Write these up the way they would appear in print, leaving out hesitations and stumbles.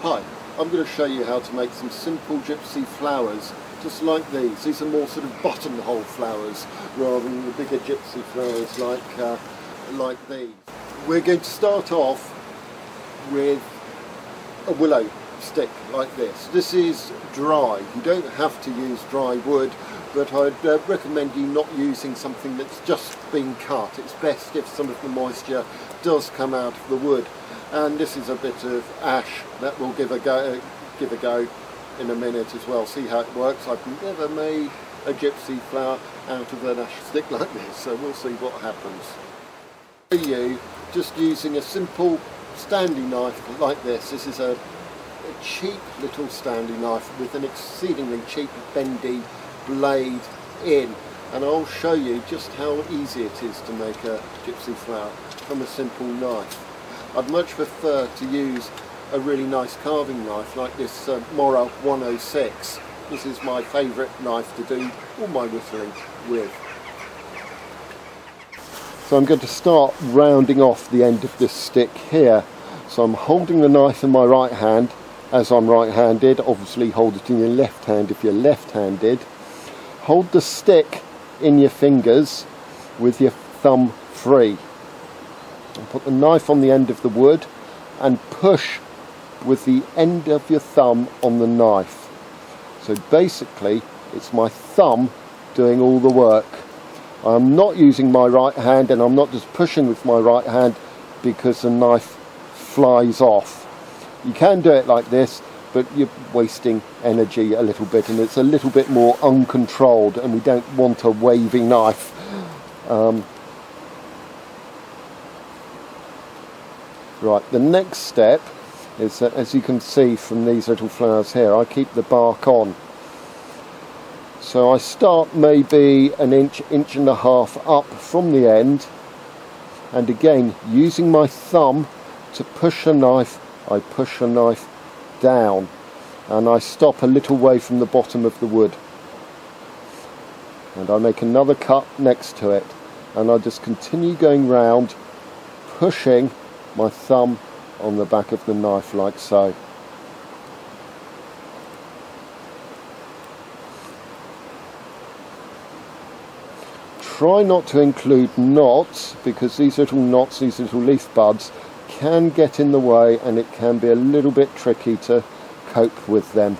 Hi, I'm going to show you how to make some simple gypsy flowers just like these. These are more sort of buttonhole flowers rather than the bigger gypsy flowers like these. We're going to start off with a willow stick like this. This is dry. You don't have to use dry wood, but I'd recommend you not using something that's just been cut. It's best if some of the moisture does come out of the wood. And this is a bit of ash that will give a go in a minute as well. See how it works. I've never made a gypsy flower out of an ash stick like this, so we'll see what happens. For you, just using a simple standing knife like this. This is a cheap little standing knife with an exceedingly cheap bendy blade in, and I'll show you just how easy it is to make a gypsy flower from a simple knife. I'd much prefer to use a really nice carving knife like this Mora 106. This is my favourite knife to do all my whittling with. So I'm going to start rounding off the end of this stick here. So I'm holding the knife in my right hand, as I'm right-handed. Obviously hold it in your left hand if you're left-handed. Hold the stick in your fingers with your thumb free. And put the knife on the end of the wood and push with the end of your thumb on the knife. So basically it's my thumb doing all the work. I'm not using my right hand, and I'm not just pushing with my right hand because the knife flies off. You can do it like this, but you're wasting energy a little bit, and it's a little bit more uncontrolled, and we don't want a wavy knife. Right, the next step is that, as you can see from these little flowers here, I keep the bark on. So I start maybe an inch and a half up from the end, and again using my thumb to push a knife, I push a knife down and I stop a little way from the bottom of the wood, and I make another cut next to it, and I just continue going round, pushing my thumb on the back of the knife like so. Try not to include knots, because these little knots, these little leaf buds, can get in the way, and it can be a little bit tricky to cope with them.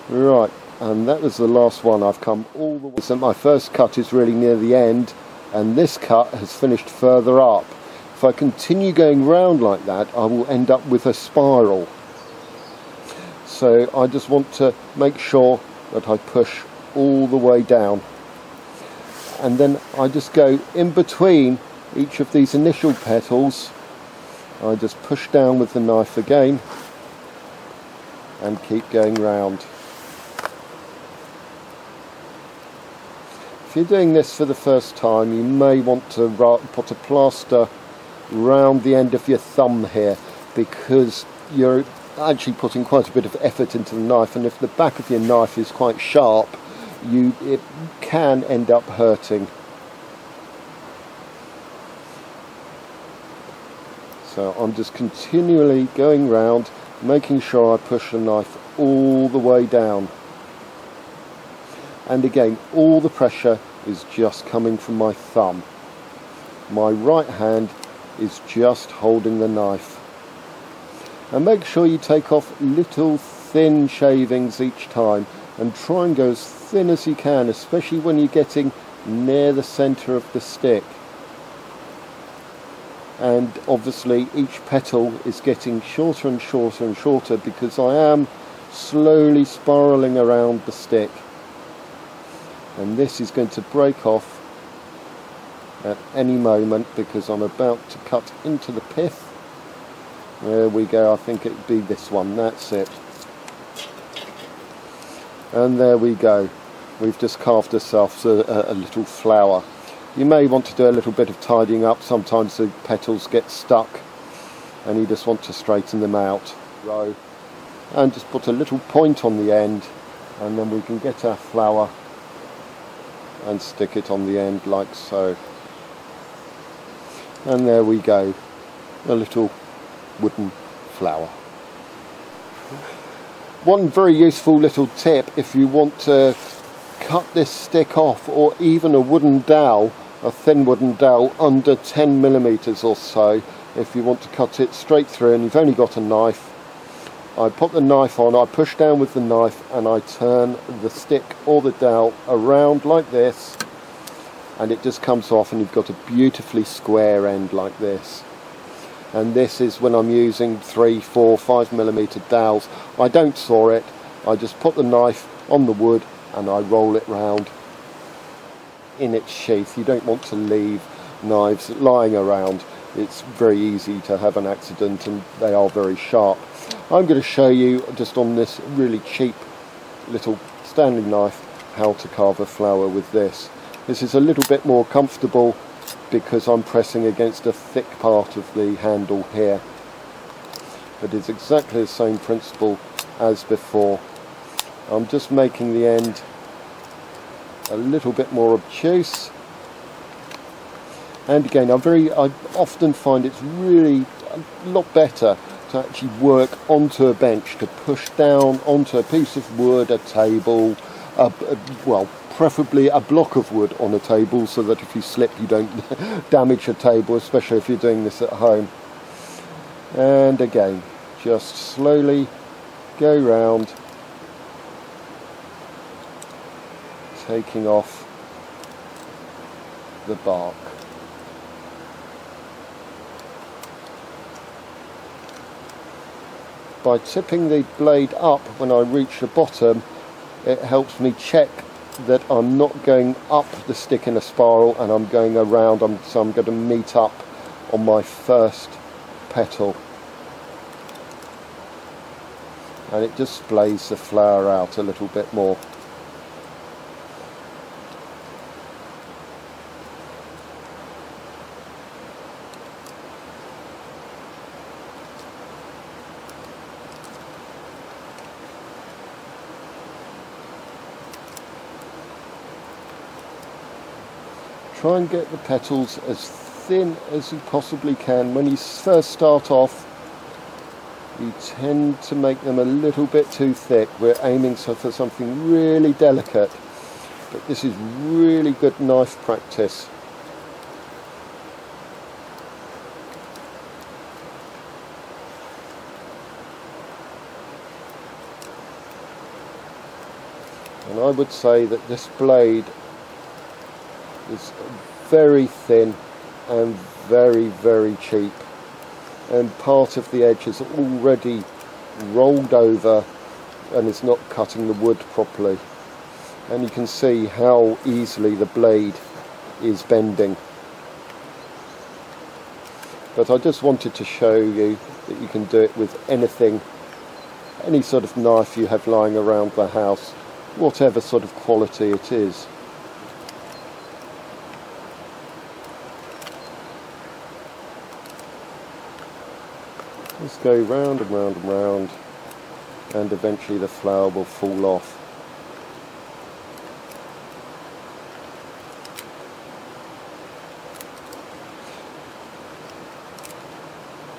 Right, and that was the last one. I've come all the way. So my first cut is really near the end, and this cut has finished further up. If I continue going round like that, I will end up with a spiral. So I just want to make sure that I push all the way down, and then I just go in between each of these initial petals. I just push down with the knife again and keep going round. If you're doing this for the first time, you may want to put a plaster round the end of your thumb here, because you're actually putting quite a bit of effort into the knife, and if the back of your knife is quite sharp, it can end up hurting. So I'm just continually going round, making sure I push the knife all the way down. And again, all the pressure is just coming from my thumb. My right hand is just holding the knife. And make sure you take off little thin shavings each time, and try and go as thin as you can, especially when you're getting near the centre of the stick. And obviously each petal is getting shorter and shorter and shorter, because I am slowly spiralling around the stick. And this is going to break off at any moment, because I'm about to cut into the pith. There we go, I think it'd be this one, that's it. And there we go, we've just carved ourselves a little flower. You may want to do a little bit of tidying up. Sometimes the petals get stuck and you just want to straighten them out. Row, and just put a little point on the end, and then we can get our flower and stick it on the end like so. And there we go, a little wooden flower. One very useful little tip if you want to cut this stick off, or even a wooden dowel, a thin wooden dowel under 10mm or so, if you want to cut it straight through and you've only got a knife, I put the knife on, I push down with the knife and I turn the stick or the dowel around like this, and it just comes off and you've got a beautifully square end like this. And this is when I'm using 3, 4, 5mm dowels. I don't saw it, I just put the knife on the wood and I roll it round in its sheath. You don't want to leave knives lying around. It's very easy to have an accident, and they are very sharp. I'm going to show you just on this really cheap little Stanley knife how to carve a flower with this. This is a little bit more comfortable because I'm pressing against a thick part of the handle here, but it's exactly the same principle as before. I'm just making the end a little bit more obtuse. And again, I often find it's really a lot better to actually work onto a bench, to push down onto a piece of wood, a table, well, preferably a block of wood on a table, so that if you slip you don't damage a table, especially if you're doing this at home. And again, just slowly go round, taking off the bark. By tipping the blade up when I reach the bottom, it helps me check that I'm not going up the stick in a spiral and I'm going around, so I'm going to meet up on my first petal. And it just splays the flower out a little bit more. Try and get the petals as thin as you possibly can. When you first start off, you tend to make them a little bit too thick. We're aiming for something really delicate, but this is really good knife practice. And I would say that this blade is very thin and very, very cheap, and part of the edge is already rolled over and is not cutting the wood properly, and you can see how easily the blade is bending. But I just wanted to show you that you can do it with anything, any sort of knife you have lying around the house, whatever sort of quality it is. Just go round and round and round, and eventually the flower will fall off.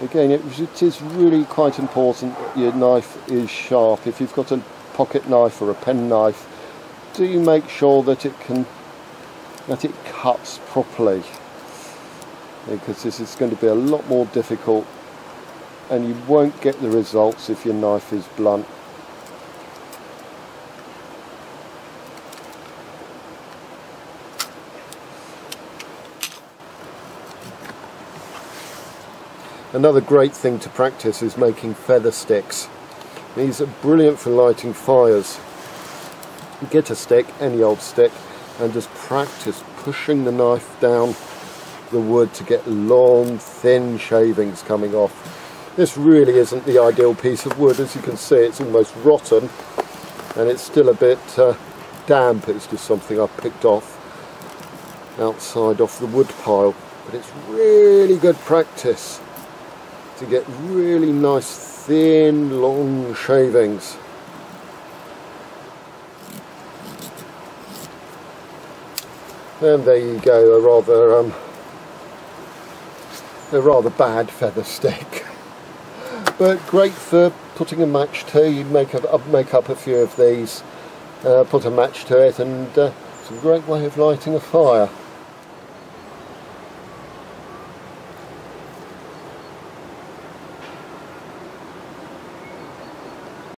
Again, it is really quite important that your knife is sharp. If you've got a pocket knife or a pen knife, do make sure that it cuts properly, because this is going to be a lot more difficult, and you won't get the results if your knife is blunt. Another great thing to practice is making feather sticks. These are brilliant for lighting fires. Get a stick, any old stick, and just practice pushing the knife down the wood to get long, thin shavings coming off. This really isn't the ideal piece of wood. As you can see, it's almost rotten, and it's still a bit damp. It's just something I picked off outside off the wood pile. But it's really good practice to get really nice, thin, long shavings. And there you go, a rather bad feather stick. but great for putting a match to. You make up a few of these, put a match to it, and it's a great way of lighting a fire.